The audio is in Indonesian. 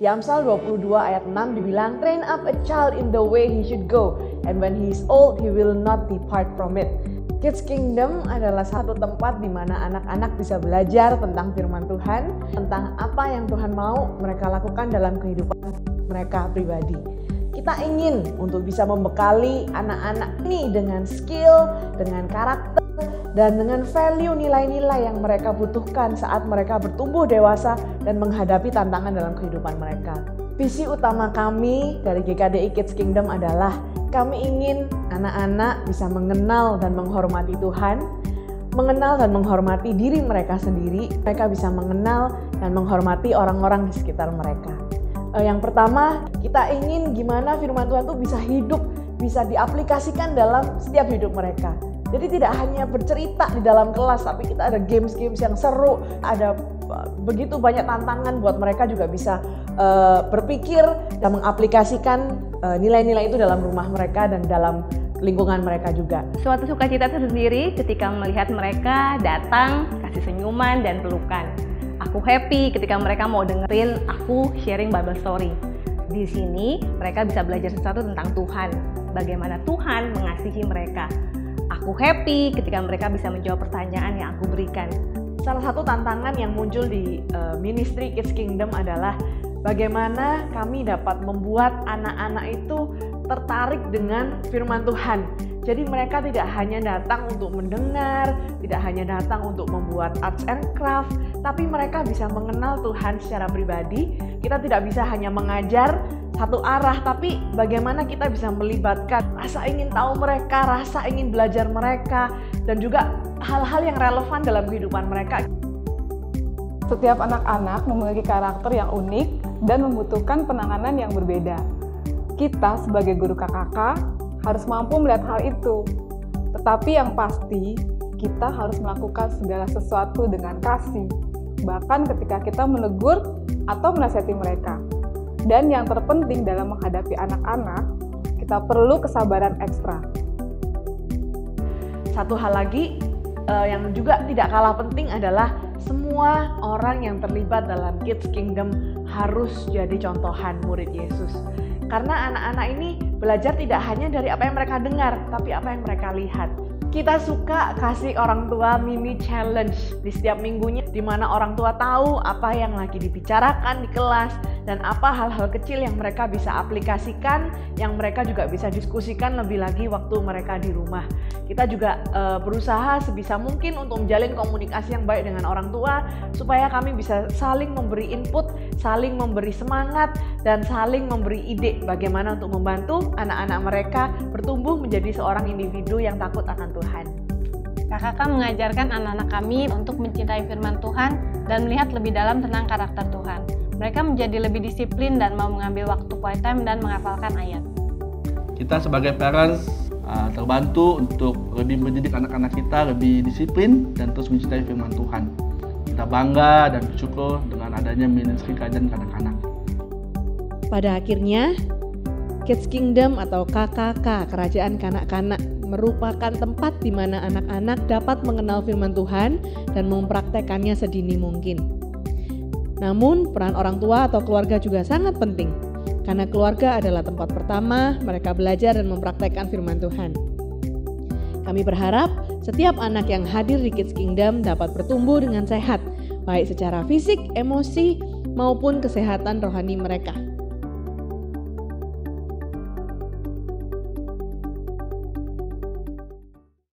Di Amsal 22 ayat 6 dibilang, "Train up a child in the way he should go, and when he is old, he will not depart from it." Kids Kingdom adalah satu tempat di mana anak-anak bisa belajar tentang firman Tuhan, tentang apa yang Tuhan mau mereka lakukan dalam kehidupan mereka pribadi. Kita ingin untuk bisa membekali anak-anak ini dengan skill, dengan karakter, dan dengan value nilai-nilai yang mereka butuhkan saat mereka bertumbuh dewasa dan menghadapi tantangan dalam kehidupan mereka. Visi utama kami dari GKDI Kids Kingdom adalah kami ingin anak-anak bisa mengenal dan menghormati Tuhan, mengenal dan menghormati diri mereka sendiri. Mereka bisa mengenal dan menghormati orang-orang di sekitar mereka. Yang pertama, kita ingin gimana firman Tuhan itu bisa hidup, bisa diaplikasikan dalam setiap hidup mereka. Jadi tidak hanya bercerita di dalam kelas, tapi kita ada games-games yang seru, ada begitu banyak tantangan buat mereka juga bisa berpikir dan mengaplikasikan nilai-nilai itu dalam rumah mereka dan dalam lingkungan mereka juga. Suatu sukacita tersendiri ketika melihat mereka datang, kasih senyuman dan pelukan. Aku happy ketika mereka mau dengerin aku sharing Bible story. Di sini mereka bisa belajar sesuatu tentang Tuhan, bagaimana Tuhan mengasihi mereka. Aku happy ketika mereka bisa menjawab pertanyaan yang aku berikan. Salah satu tantangan yang muncul di ministry Kids Kingdom adalah bagaimana kami dapat membuat anak-anak itu tertarik dengan firman Tuhan. Jadi mereka tidak hanya datang untuk mendengar, tidak hanya datang untuk membuat arts and craft, tapi mereka bisa mengenal Tuhan secara pribadi. Kita tidak bisa hanya mengajar satu arah, tapi bagaimana kita bisa melibatkan rasa ingin tahu mereka, rasa ingin belajar mereka, dan juga hal-hal yang relevan dalam kehidupan mereka. Setiap anak-anak memiliki karakter yang unik dan membutuhkan penanganan yang berbeda. Kita sebagai guru KKK harus mampu melihat hal itu. Tetapi yang pasti, kita harus melakukan segala sesuatu dengan kasih, bahkan ketika kita menegur atau menasihati mereka. Dan yang terpenting dalam menghadapi anak-anak, kita perlu kesabaran ekstra. Satu hal lagi yang juga tidak kalah penting adalah semua orang yang terlibat dalam Kids Kingdom harus jadi contohan murid Yesus. Karena anak-anak ini belajar tidak hanya dari apa yang mereka dengar, tapi apa yang mereka lihat. Kita suka kasih orang tua mini challenge di setiap minggunya, di mana orang tua tahu apa yang lagi dibicarakan di kelas dan apa hal-hal kecil yang mereka bisa aplikasikan, yang mereka juga bisa diskusikan lebih lagi waktu mereka di rumah. Kita juga berusaha sebisa mungkin untuk menjalin komunikasi yang baik dengan orang tua, supaya kami bisa saling memberi input, saling memberi semangat, dan saling memberi ide bagaimana untuk membantu anak-anak mereka bertumbuh menjadi seorang individu yang takut akan Tuhan. KKK mengajarkan anak-anak kami untuk mencintai firman Tuhan dan melihat lebih dalam tentang karakter Tuhan. Mereka menjadi lebih disiplin dan mau mengambil waktu quiet time dan menghafalkan ayat. Kita sebagai parents terbantu untuk lebih mendidik anak-anak kita lebih disiplin dan terus mencintai firman Tuhan. Kita bangga dan bersyukur dengan adanya ministry kajian kanak-kanak. Pada akhirnya, Kids Kingdom atau KKK, Kerajaan Kanak-Kanak, merupakan tempat di mana anak-anak dapat mengenal firman Tuhan dan mempraktekannya sedini mungkin. Namun, peran orang tua atau keluarga juga sangat penting, karena keluarga adalah tempat pertama mereka belajar dan mempraktekkan firman Tuhan. Kami berharap setiap anak yang hadir di Kids Kingdom dapat bertumbuh dengan sehat, baik secara fisik, emosi, maupun kesehatan rohani mereka.